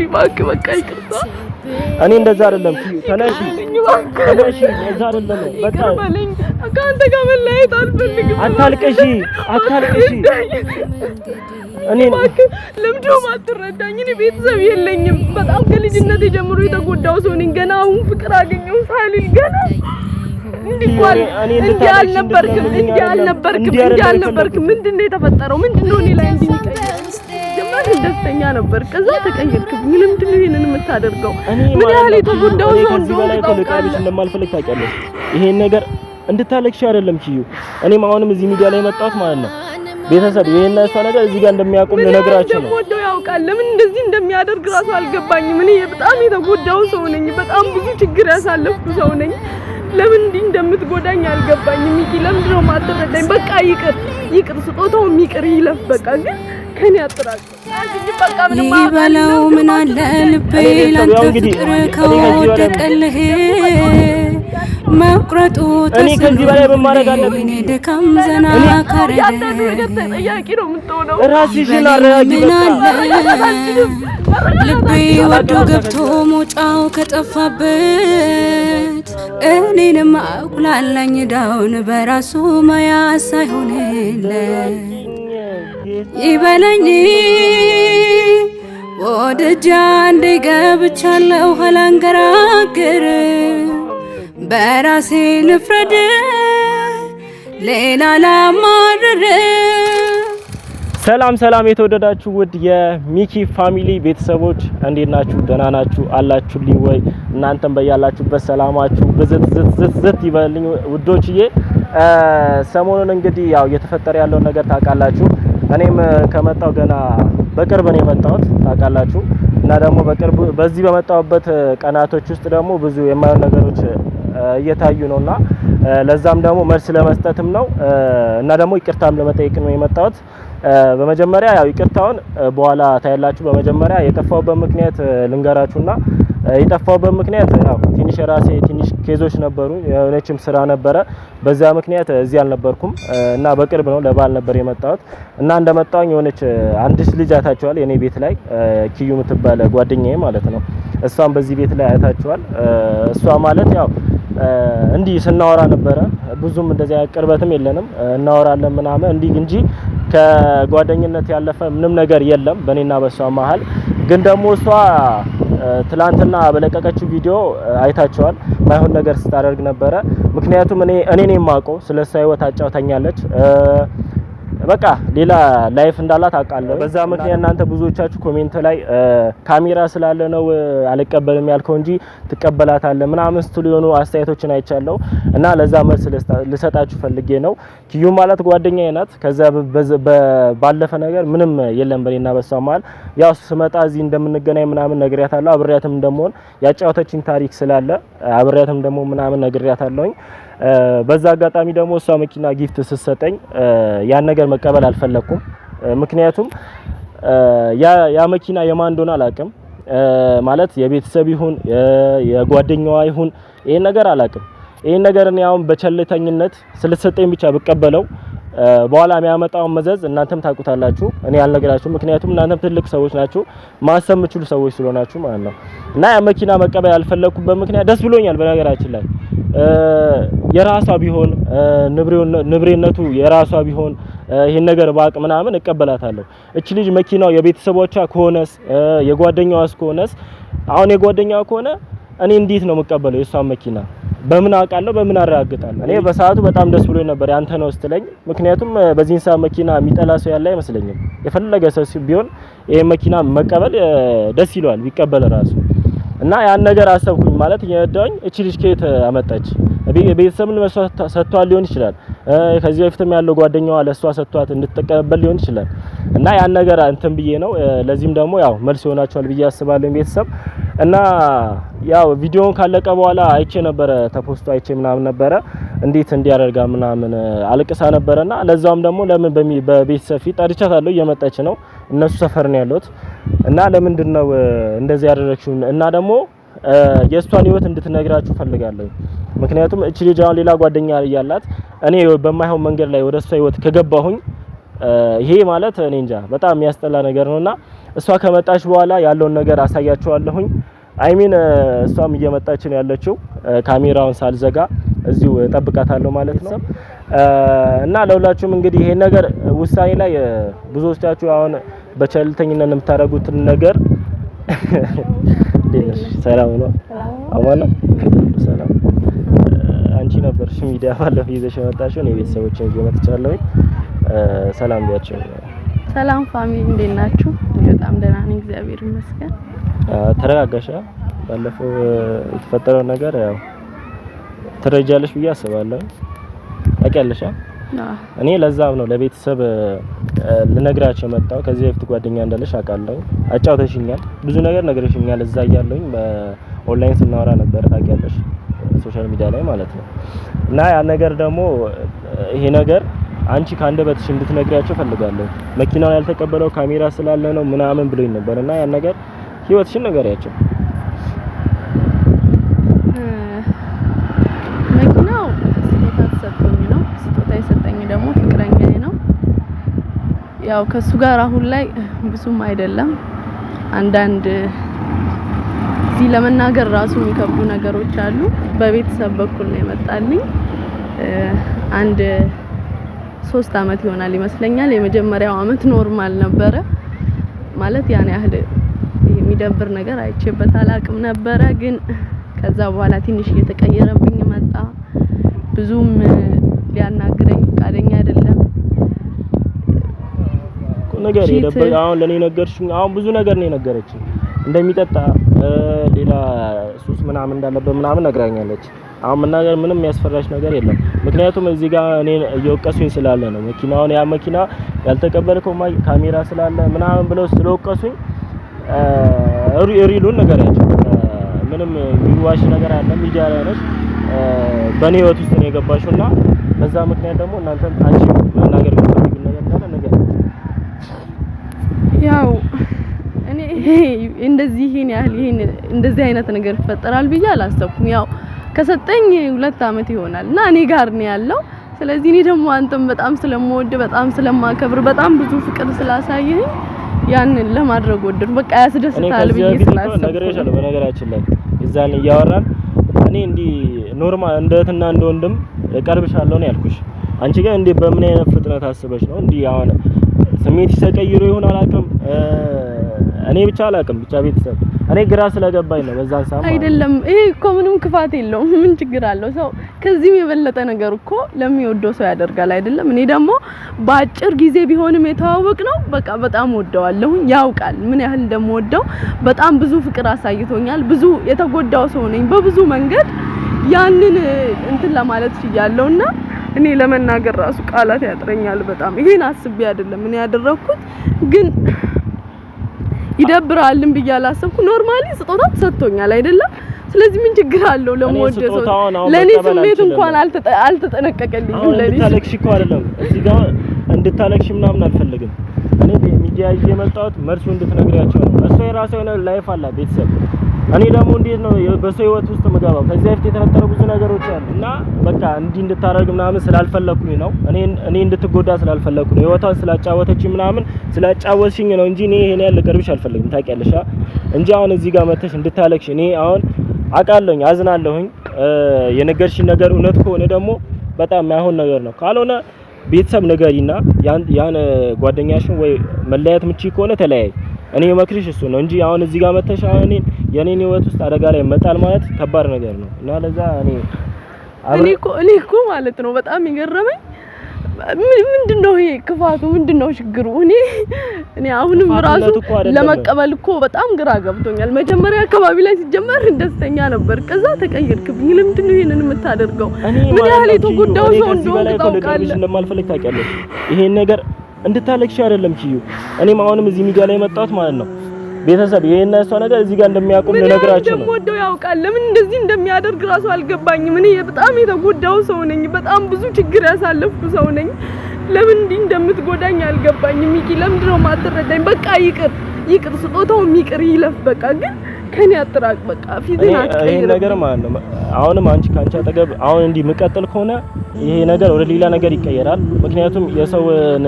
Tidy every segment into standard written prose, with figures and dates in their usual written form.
እባክህ በቃ ይቅርታ። እኔ እንደዛ አይደለም ተነሺ እንደዛ አይደለም በቃ ከአንተ ጋር መለያየት አልፈልግም። አታልቅሺ እኔ ለምንድነው አትረዳኝ? እኔ ቤተሰብ የለኝም። በጣም ከልጅነቴ ጀምሮ የተጎዳው ሰው ነኝ። ገና አሁን ፍቅር አገኘሁ ሳልል ገና እንዲህ አልነበርክም። ምንድነው የተፈጠረው? ምንድነው እኔ ላይ እንዲቀየር ጀማሪ ደስተኛ ነበር። ከዛ ተቀየርክብኝ። ለምንድነው ይሄንን የምታደርገው? ምን ያህል የተጎዳው ሰው እንደሆነ ታውቃለህ። እንደማልፈልግ ታውቂያለሽ። ይሄን ነገር እንድታለቅሽ አይደለም ኪዩ። እኔም አሁንም እዚህ ሚዲያ ላይ መጣሁት ማለት ነው ቤተሰብ ይሄን እሷ ነገር እዚህ ጋር እንደሚያቆም ልነግራችሁ ነው። ወደው ያውቃል። ለምን እንደዚህ እንደሚያደርግ ራሱ አልገባኝም። እኔ በጣም የተጎዳው ሰው ነኝ። በጣም ብዙ ችግር ያሳለፍኩ ሰው ነኝ። ለምን እንዲህ እንደምትጎዳኝ አልገባኝም። ሚኪ ለምንድን ነው የማትረዳኝ? በቃ ይቅር ስጦታውም ይቅር ይለፍ። በቃ ግን ከኔ አጥራቅ በቃ ምንም ይበለው ምን አለ ልቤ ላንተ ፍቅር ከወደቀልህ መቁረጡ እኔ ከዚህ በላይ በማድረግ አለብኝ። ደካም ዘና ካረደ ጥያቄ ነው የምትሆነው። ራስሽን አረጋጊ። ልቤ ወዶ ገብቶ ሞጫው ከጠፋበት እኔንም አቁላላኝ ዳውን በራሱ ማያስ ሳይሆንለት ይበለኝ ወደጃ እንደገብቻለሁ ሀላንገራገር በራሴ ልፍረድ ሌላ ላማረረ። ሰላም የተወደዳችሁ ውድ የሚኪ ፋሚሊ ቤተሰቦች እንዴት ናችሁ? ደህና ናችሁ አላችሁልኝ ወይ? እናንተም በያላችሁበት ሰላማችሁ ብዝት ይበልኝ ውዶችዬ። ሰሞኑን እንግዲህ ያው እየተፈጠረ ያለው ነገር ታውቃላችሁ። እኔም ከመጣው ገና በቅርብ ነው የመጣሁት ታውቃላችሁ። እና ደግሞ በቅርብ በዚህ በመጣሁበት ቀናቶች ውስጥ ደግሞ ብዙ የማይሆን ነገሮች እየታዩ ነውና ለዛም ደግሞ መልስ ለመስጠትም ነው እና ደግሞ ይቅርታም ለመጠየቅ ነው የመጣሁት። በመጀመሪያ ያው ይቅርታውን በኋላ ታያላችሁ። በመጀመሪያ የጠፋውበት ምክንያት ልንገራችሁና የጠፋውበት ምክንያት ያው ትንሽ ኬዞች ነበሩ፣ የሆነችም ስራ ነበረ። በዛ ምክንያት እዚህ አልነበርኩም እና በቅርብ ነው ለባል ነበር የመጣሁት እና እንደመጣሁኝ የሆነች አንዲት ልጅ አይታችኋል የኔ ቤት ላይ ኪዩ የምትባል ጓደኛዬ ማለት ነው። እሷም በዚህ ቤት ላይ አይታችኋል። እሷ ማለት ያው እንዲህ ስናወራ ነበረ። ብዙም እንደዚያ ቅርበትም የለንም፣ እናወራለን ምናምን እንዲህ እንጂ ከጓደኝነት ያለፈ ምንም ነገር የለም በኔና በሷ መሀል። ግን ደግሞ እሷ ትላንትና በለቀቀችው ቪዲዮ አይታችኋል ማይሆን ነገር ስታደርግ ነበረ። ምክንያቱም እኔ ነኝ የማውቀው ስለሷ ህይወት አጫውተኛለች። በቃ ሌላ ላይፍ እንዳላት አውቃለሁ። በዛ ምክንያት እናንተ ብዙዎቻችሁ ኮሜንት ላይ ካሜራ ስላለ ነው አልቀበልም ያልከው እንጂ ትቀበላታለህ ምናምን ስትሉ የሆኑ አስተያየቶችን አይቻለሁ እና ለዛ መልስ ልሰጣችሁ ፈልጌ ነው። ኪዩ ማለት ጓደኛዬ ናት። ከዛ ባለፈ ነገር ምንም የለም በኔና በሷ መሀል። ያው ስመጣ እዚህ እንደምንገናኝ ምናምን ነግሬያታለሁ። አብሬያትም እንደምሆን ያጫወተችኝ ታሪክ ስላለ አብሬያትም ደግሞ ምናምን ነግሬያታለሁኝ። በዛ አጋጣሚ ደግሞ እሷ መኪና ጊፍት ስትሰጠኝ ያን ነገር መቀበል አልፈለኩም። ምክንያቱም ያ መኪና የማን እንደሆነ አላውቅም። ማለት የቤተሰብ ይሁን የጓደኛዋ ይሁን ይሄን ነገር አላውቅም። ይሄን ነገር እኔ አሁን በቸልተኝነት ስለተሰጠኝ ብቻ ብቀበለው በኋላ የሚያመጣውን መዘዝ እናንተም ታውቁታላችሁ። እኔ አልነግራችሁም። ምክንያቱም እናንተም ትልቅ ሰዎች ናችሁ፣ ማሰብ የምትችሉ ሰዎች ስለሆናችሁ ማለት ነው። እና ያ መኪና መቀበል ያልፈለኩበት ምክንያት ደስ ብሎኛል። በነገራችን ላይ የራሷ ቢሆን ንብሬነቱ የራሷ ቢሆን ይሄን ነገር ባቅ ምናምን እቀበላታለሁ። እቺ ልጅ መኪናው የቤተሰቦቿ ከሆነስ የጓደኛዋስ ከሆነስ አሁን የጓደኛዋ ከሆነ እኔ እንዴት ነው የምቀበለው የሷን መኪና? በምን አውቃለሁ? በምን አረጋግጣለሁ? እኔ በሰዓቱ በጣም ደስ ብሎኝ ነበር ያንተ ነው ስትለኝ። ምክንያቱም በዚህን ሰዓት መኪና የሚጠላ ሰው ያለ አይመስለኝም። የፈለገ ሰው ቢሆን ይሄ መኪና መቀበል ደስ ይለዋል ቢቀበል ራሱ። እና ያን ነገር አሰብኩኝ ማለት የዳኝ እቺ ልጅ ከየት አመጣች? ቤተሰብን ሰጥቷል ሊሆን ይችላል። ከዚህ በፊትም ያለው ጓደኛዋ ለሷ ሰጥቷት እንድትቀበል ሊሆን ይችላል። እና ያን ነገር እንትን ብዬ ነው። ለዚህም ደግሞ ያው መልስ ይሆናችኋል ብዬ አስባለሁ ቤተሰብ። እና ያው ቪዲዮውን ካለቀ በኋላ አይቼ ነበረ ተፖስቶ አይቼ ምናምን ነበረ እንዴት እንዲያደርጋ ምናምን አልቅሳ ነበርና ለዛውም ደግሞ ለምን በቤተሰብ ፊት ጠርቻታለሁ። እየመጣች ነው እነሱ ሰፈር ነው ያሉት እና ለምንድነው እንደዚህ ያደረግሽው? እና ደግሞ የእሷን ህይወት እንድትነግራችሁ ፈልጋለሁ። ምክንያቱም እቺ ልጅ አሁን ሌላ ጓደኛ ያላት እኔ በማይሆን መንገድ ላይ ወደ እሷ ህይወት ከገባሁኝ ይሄ ማለት እኔ እንጃ በጣም የሚያስጠላ ነገር ነውና እሷ ከመጣች በኋላ ያለውን ነገር አሳያችኋለሁኝ። አይሚን እሷም እየመጣች ነው ያለችው። ካሜራውን ሳልዘጋ እዚሁ ጠብቃታለሁ ማለት ነው። እና ለሁላችሁም እንግዲህ ይሄን ነገር ውሳኔ ላይ ብዙዎቻችሁ አሁን በቸልተኝነት የምታደርጉት ነገር ሰላም ነው አማን ነው ሰላም አንቺ ነበርሽ ሚዲያ ባለፈው ይዘሽ መጣሽ ነው ቤተሰቦችን ይዤ መጥቻለሁ። ሰላም ቢያችሁ። ሰላም ፋሚሊ እንዴት ናችሁ? በጣም ደህና ነኝ እግዚአብሔር ይመስገን። ተረጋጋሽ። ባለፈው የተፈጠረው ነገር ያው ትረጃለሽ ብዬ አስባለሁ። ታውቂያለሽ? እኔ ለዛም ነው ለቤተሰብ ልነግራቸው መጣው። ከዚህ በፊት ጓደኛ እንዳለሽ አውቃለሁ። አጫውተሽኛል፣ ብዙ ነገር ነግረሽኛል። እዛ እያለሁኝ በኦንላይን ስናወራ ነበር ታውቂያለሽ፣ ሶሻል ሚዲያ ላይ ማለት ነው። እና ያ ነገር ደግሞ ይሄ ነገር አንቺ ካንደበትሽ እንድትነግሪያቸው ፈልጋለሁ። መኪናውን ያልተቀበለው ካሜራ ስላለ ነው ምናምን ብሎኝ ነበርና ያ ነገር ህይወትሽን ንገሪያቸው። መኪናው ስጦታ ተሰጥቶኝ ነው። ስጦታ የሰጠኝ ደግሞ ፍቅረኛዬ ነው። ያው ከሱ ጋር አሁን ላይ ብዙም አይደለም። አንዳንድ እዚህ ለመናገር ራሱ የሚከብዱ ነገሮች አሉ። በቤተሰብ በኩል ነው የመጣልኝ። አንድ 3 አመት ይሆናል ይመስለኛል። የመጀመሪያው አመት ኖርማል ነበረ ማለት ያን ያህል የሚደብር ነገር አይቼበት አላቅም ነበረ። ግን ከዛ በኋላ ትንሽ እየተቀየረብኝ መጣ። ብዙም ሊያናግረኝ ፈቃደኛ አይደለም። ነገር ይደብር። አሁን ለኔ ነገርሽኝ። አሁን ብዙ ነገር ነው የነገረችኝ። እንደሚጠጣ ሌላ ሱስ ምናምን እንዳለበት ምናምን ነግራኛለች። አሁን መናገር ምንም የሚያስፈራሽ ነገር የለም። ምክንያቱም እዚህ ጋር እኔ እየወቀሱኝ ስላለ ነው። መኪናውን ያ መኪና ያልተቀበልከው ካሜራ ስላለ ምናምን ብለው ስለወቀሱኝ ሪሉን ነገራቸው። ምንም የሚዋሽ ነገር አለ ሚዲያ ላይ ነሽ። በኔ ህይወት ውስጥ ነው የገባሽውና በዛ ምክንያት ደግሞ እናንተም አንቺ መናገር የምትፈልጊው ነገር እንዳለ ነገር ያው እኔ እንደዚህ እንደዚህ አይነት ነገር ይፈጠራል ብዬ አላሰብኩም። ያው ከሰጠኝ 2 አመት ይሆናል እና እኔ ጋር ነው ያለው። ስለዚህ እኔ ደግሞ አንተም በጣም ስለምወድ በጣም ስለማከብር በጣም ብዙ ፍቅር ስላሳየኝ ያንን ለማድረግ ወደድኩ። በቃ ያስደስታል ብዬ ስላሰብኩ ነገርሻለሁ። በነገራችን ላይ እዛን እያወራን እኔ እንዲህ ኖርማል እንደትና እንደወንድም ቀርብሻለሁ ነው ያልኩሽ። አንቺ ጋር እንዴ በምን አይነት ፍጥነት አስበሽ ነው እንዲህ አሁን ስሜት ይሰቀይሮ ይሆን አላውቅም። እኔ ብቻ አላውቅም። ብቻ ቤተሰብ እኔ ግራ ስለገባኝ ነው በዛን ሰዓት አይደለም። ይሄ እኮ ምንም ክፋት የለውም። ምን ችግር አለው? ሰው ከዚህም የበለጠ ነገር እኮ ለሚወደው ሰው ያደርጋል አይደለም? እኔ ደግሞ በአጭር ጊዜ ቢሆንም የተዋወቅ ነው በቃ በጣም ወደዋለሁ። ያውቃል ምን ያህል እንደምወደው። በጣም ብዙ ፍቅር አሳይቶኛል። ብዙ የተጎዳው ሰው ነኝ በብዙ መንገድ። ያንን እንትን ለማለት ይያለውና እኔ ለመናገር ራሱ ቃላት ያጥረኛል በጣም። ይሄን አስቤ አይደለም እኔ ያደረኩት፣ ግን ይደብራልም ብዬ አላሰብኩ። ኖርማሊ ስጦታ ተሰጥቶኛል አይደለም? ስለዚህ ምን ችግር አለው? ለሞወደው ለኔ ስሜት እንኳን አልተጠነቀቀልኝም። ለኔ እንድታለቅሽ እኮ አይደለም እዚህ ጋር እንድታለቅሽ ምናምን አልፈልግም። እኔ ሚዲያ ይዤ የመጣሁት መልሱ እንድትነግሪያቸው ነው። እሷ የራሷ የሆነ ላይፍ አላት ቤተሰብ። እኔ ደግሞ እንዴት ነው በሰው ህይወት ውስጥ መጋባው? ከዚህ በፊት የተፈጠሩ ብዙ ነገሮች አሉ እና በቃ እንዲህ እንድታረግ ምናምን ስላልፈለኩኝ ነው። እኔ እንድትጎዳ ስላልፈለኩ ነው። ህይወቷን ስላጫወተች ምናምን ስላጫወትሽኝ ነው እንጂ እኔ ይሄን ያህል ልቀርብሽ አልፈልግም። ታውቂያለሽ እንጂ አሁን እዚህ ጋር መተሽ እንድታለቅሽ እኔ አሁን አውቃለሁኝ፣ አዝናለሁኝ። የነገርሽኝ ነገር እውነት ከሆነ ደግሞ በጣም ማይሆን ነገር ነው። ካልሆነ ቤተሰብ ንገሪና ያን ጓደኛሽን ወይ መለያየት ምቺ ከሆነ ተለያይ። እኔ መክሪሽ እሱ ነው እንጂ አሁን እዚህ ጋር መተሽ አሁን የኔን ህይወት ውስጥ አደጋ ላይ መጣል ማለት ከባድ ነገር ነው እና ለዛ እኔ እኮ ማለት ነው በጣም ይገረመኝ። ምንድነው ይሄ ክፋቱ? ምንድነው ችግሩ? እኔ አሁንም ራሱ ለመቀበል እኮ በጣም ግራ ገብቶኛል። መጀመሪያ አካባቢ ላይ ሲጀመር ደስተኛ ነበር፣ ከዛ ተቀየርክብኝ። ለምንድነው ይሄንን የምታደርገው? ምን ያህል የተጎዳው ሰው እንደሆነ ታውቃለህ። እንደማልፈልግ ታውቂያለሽ። ይሄን ነገር እንድታለቅሽ አይደለም ኪዩ። እኔም አሁንም እዚህ ሚዲያ ላይ መጣሁት ማለት ነው ቤተሰብ ይሄን እሷ ነገር እዚህ ጋር እንደሚያቆም ለነገራችሁ ነው። ወደው ያውቃል። ለምን እንደዚህ እንደሚያደርግ ራሱ አልገባኝም። እኔ በጣም የተጎዳው ሰው ነኝ። በጣም ብዙ ችግር ያሳለፍኩ ሰው ነኝ። ለምን እንዲህ እንደምትጎዳኝ አልገባኝም። ሚኪ ለምንድን ነው የማትረዳኝ? በቃ ይቅር ስጦታውም ይቅር ይለፍ። በቃ ግን ከኔ አጥራቅ በቃ ፊትን አትቀይር። ይሄ ነገር ማለት ነው አሁንም ካንቺ አጠገብ አሁን እንዲህ መቀጠል ከሆነ ይሄ ነገር ወደ ሌላ ነገር ይቀየራል። ምክንያቱም የሰውን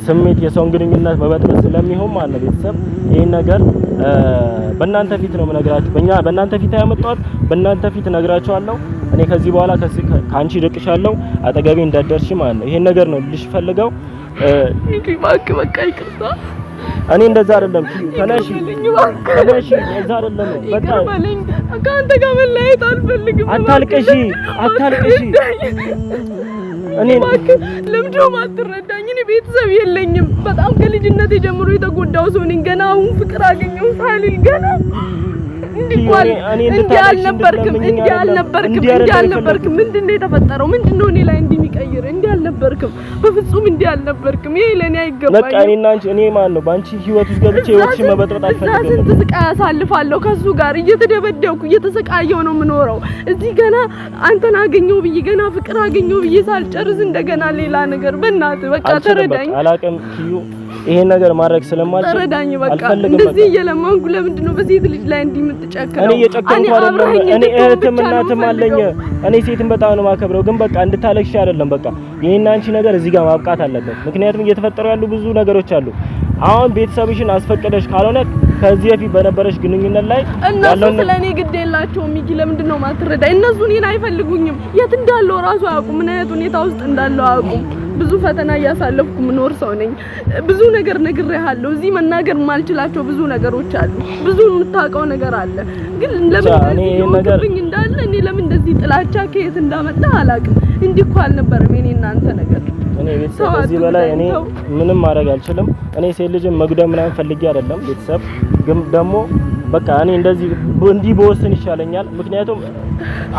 ስሜት የሰውን ግንኙነት መበጥበጥ ስለሚሆን ማለት ነው ቤተሰብ ይሄን ነገር በእናንተ ፊት ነው የምነግራችሁ። በእናንተ ፊት ያመጣሁት በእናንተ ፊት ነግራችኋለሁ። እኔ ከዚህ በኋላ ካንቺ ርቅሻለሁ፣ አጠገቤ እንዳትደርሺ ማለት ነው። ይሄን ነገር ነው ልሽ ፈልገው በቃ ይቅርታ። እኔ እንደዛ አይደለም ተነሺ እንደዛ አይደለም። በቃ ካንተ ጋር መለያየት አልፈልግም። አታልቅሺ እኔ ለምንድነው ማትረዳኝ? እኔ ቤተሰብ የለኝም። በጣም ከልጅነቴ ጀምሮ የተጎዳው ሰው ነኝ። ገና አሁን ፍቅር አገኘው ሳልል ገና እንዲህ አልነበርክም። ምንድነው የተፈጠረው? ምንድነው እኔ ላይ እንደሚቀይር? እንዲህ አልነበርክም፣ በፍጹም እንዲህ አልነበርክም። ይሄ ለኔ አይገባኝም። በቃ እኔና አንቺ እኔ ማን ነው ባንቺ ህይወት ውስጥ ገብቼ ህይወትሽ መበጥበጥ አልፈልግም። ስንት ስቃይ አሳልፋለሁ ከሱ ጋር እየተደበደብኩ እየተሰቃየው ነው የምኖረው። እዚህ ገና አንተን አገኘው ብዬ ገና ፍቅር አገኘው ብዬ ሳልጨርስ እንደገና ሌላ ነገር። በእናትህ በቃ ተረዳኝ። አላቅም ኪዩ ይሄን ነገር ማድረግ ስለማልችል ተረዳኝ። በቃ እንደዚህ እየለመንኩ ለምንድነው በዚህ ልጅ ላይ እንዲህ የምትጨክረው? እኔ እየጨከንኩ አይደለም። እኔ እህትም እናትም አለኝ። እኔ ሴትን በጣም ነው ማከብረው። ግን በቃ እንድታለቅሽ አይደለም። በቃ ይሄን አንቺ ነገር እዚህ ጋር ማብቃት አለበት። ምክንያቱም እየተፈጠሩ ያሉ ብዙ ነገሮች አሉ። አሁን ቤተሰብሽን አስፈቅደሽ ካልሆነ ከዚህ በፊት በነበረሽ ግንኙነት ላይ ያለው ስለኔ ግድ የላቸውም። ሚኪ ለምንድነው ማትረዳኝ? እነሱ እኔን አይፈልጉኝም። የት እንዳለው ራሱ አያውቁም። ምን አይነት ሁኔታ ውስጥ እንዳለው አያውቁም። ብዙ ፈተና እያሳለፍኩ ምኖር ሰው ነኝ። ብዙ ነገር ነግሬሃለሁ። እዚህ መናገር ማልችላቸው ብዙ ነገሮች አሉ። ብዙ የምታውቀው ነገር አለ። ግን ለምን እንደዚህ እንዳለ እኔ ለምን እንደዚህ ጥላቻ ከየት እንዳመጣ አላውቅም። እንዲህ እኮ አልነበረም የኔ እናንተ ነገር። እኔ ቤተሰብ እዚህ በላይ እኔ ምንም ማድረግ አልችልም። እኔ ሴት ልጅን መጉዳት ምናምን ፈልጌ አይደለም ቤተሰብ። ግን ደግሞ በቃ እኔ እንዲህ በወስን ይሻለኛል። ምክንያቱም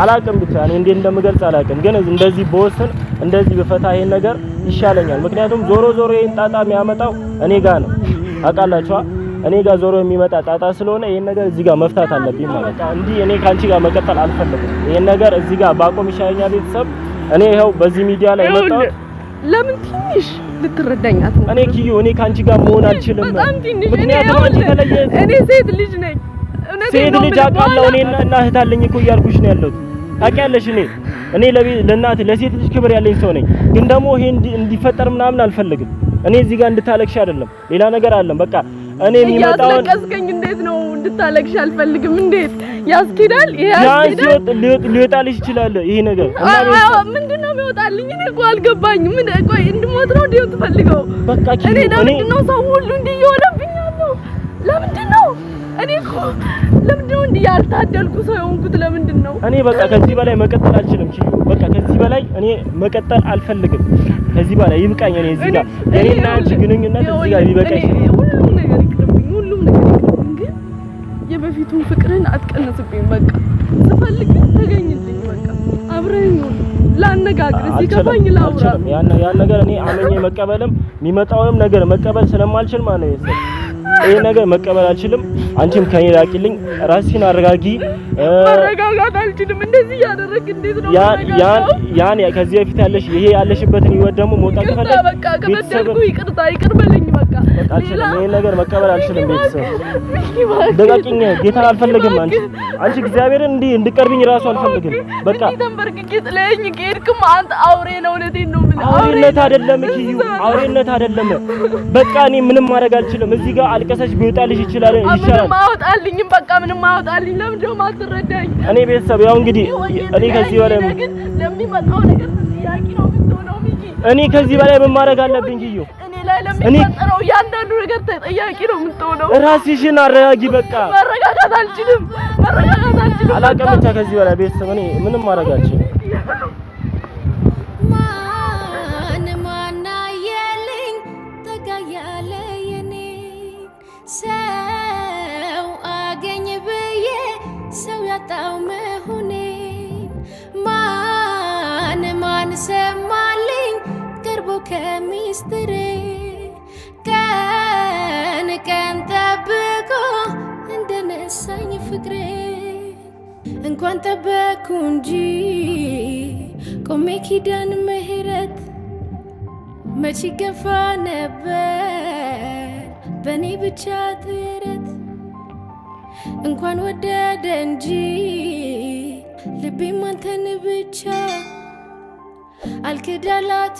አላውቅም ብቻ እኔ እንዴት እንደምገልጽ አላውቅም። ግን እንደዚህ በወስን እንደዚህ በፈታ ይሄን ነገር ይሻለኛል። ምክንያቱም ዞሮ ይሄን ጣጣ የሚያመጣው እኔ ጋር ነው። አውቃላችኋ እኔ ጋር ዞሮ የሚመጣ ጣጣ ስለሆነ ይሄን ነገር እዚህ ጋር መፍታት አለብኝ ማለት ነው። እንዲህ እኔ ካንቺ ጋር መቀጠል አልፈልግም። ይሄን ነገር እዚህ ጋር ባቆም ይሻለኛል ቤተሰብ። እኔ ይኸው በዚህ ሚዲያ ላይ መጣሁ። ለምን ትንሽ ልትረዳኛት ነው? እኔ ኪዩ እኔ ካንቺ ጋር መሆን አልችልም። ምክንያቱም አንቺ ተለየ። እኔ ሴት ልጅ ነኝ። ሴት ልጅ አውቃለሁ። እኔና እህት አለኝ እኮ እያልኩሽ ነው ያለሁት። ታውቂያለሽ እኔ ለእናት ለሴት ልጅ ክብር ያለኝ ሰው ነኝ። ግን ደግሞ ይሄ እንዲፈጠር ምናምን አልፈልግም። እኔ እዚህ ጋር እንድታለቅሽ አይደለም ሌላ ነገር አለም። በቃ እኔ የሚመጣው ያስለቀስከኝ እንዴት ነው እንድታለቅሽ አልፈልግም። እንዴት ያስኬዳል? ይሄ ያስኬዳል? ሊወጣልሽ ይችላል ይሄ ነገር። ምንድነው የሚወጣልኝ? እኔ እኮ አልገባኝም። ምን ቆይ እንድሞት ነው እንዴ ትፈልገው? በቃ እኔ ለምንድነው ሰው ሁሉ እንዲህ እየሆነብኝ ያለው? ለምንድነው እኔ እኮ ለምንድነው እንዲህ ያልታደልኩ ሰው የሆንኩት? ለምንድነው እኔ በቃ ከዚህ በላይ መቀጠል አልችልም። በቃ ከዚህ በላይ እኔ መቀጠል አልፈልግም። ከዚህ በላይ ይብቃኝ። እኔ እዚህ ጋር የኔና አንቺ ግንኙነት እዚህ ጋር ይበቃኝ። ሁሉም ነገር ይቅርብኝ። ግን የበፊቱን ፍቅርን አትቀንስብኝ። በቃ ስፈልግ ተገኝልኝ። በቃ አብረኝ ላነጋግር ሲከፋኝ ላውራ። ያን ነገር እኔ አመኜ መቀበልም የሚመጣውንም ነገር መቀበል ስለማልችል ማለት ነው ይሄ ነገር መቀበል አልችልም። አንቺም ከኔ ራቂልኝ። ራስሽን አረጋጊ። መረጋጋት አልችልም። እንደዚህ ያደረክ እንዴት ነው? ያን ከዚህ በፊት ያለሽበትን ህይወት ደግሞ መውጣት ከፈለግሽ በቃ ከበደልኩ ይቅርታ ይቅር በለኝ። በቃ አልችልም። ይሄ ነገር መቀበል አልችልም። ቤተሰብ ደጋቂኝ ጌታን አልፈልግም። አንቺ እግዚአብሔርን እንድቀርብኝ ራሱ አልፈልግም። በቃ ተንበርክኬ ጥለኝ ከሄድክም አንተ አውሬ ነው። እውነቴን ነው የምልህ። አውሬነት አይደለም ኪዩ፣ አውሬነት አይደለም። በቃ እኔ ምንም ማድረግ አልችልም። እዚህ ጋር አልቀሰሽ ቢወጣልሽ ይችላል። ምንም አወጣልኝም። በቃ ምንም አወጣልኝ። ለምን ደግሞ አትረዳኝ? እኔ ቤተሰብ ያው እንግዲህ እኔ ከዚህ በላይ ለሚመጣው ነገር ጥያቄ ነው የምትሆነው ሚኪ። እኔ ከዚህ በላይ ምን ማድረግ አለብኝ ኪዩ? እኔ ላይ ለሚፈጠረው እያንዳንዱ ነገር ተጠያቂ ነው የምትሆነው። ራስሽን አረጋጊ። በቃ መረጋጋት አልችልም። አላውቅም ብቻ ከዚህ በላይ ቤተሰብ እኔ ምንም ማድረግ አልችልም። ሰው አገኘ ብዬ ሰው ያጣው መሆኔ ማን ሰማልኝ ቀርቦ ከሚስጥሬ ቀን ጠብቆ እንደነሳኝ ፍቅሬ እንኳን ጠበቅኩ እንጂ ቆሜ ኪዳን ምህረት መች ገፋ ነበር በኔ ብቻ ትረት እንኳን ወደደ እንጂ ልቤም አንተን ብቻ አልክዳላት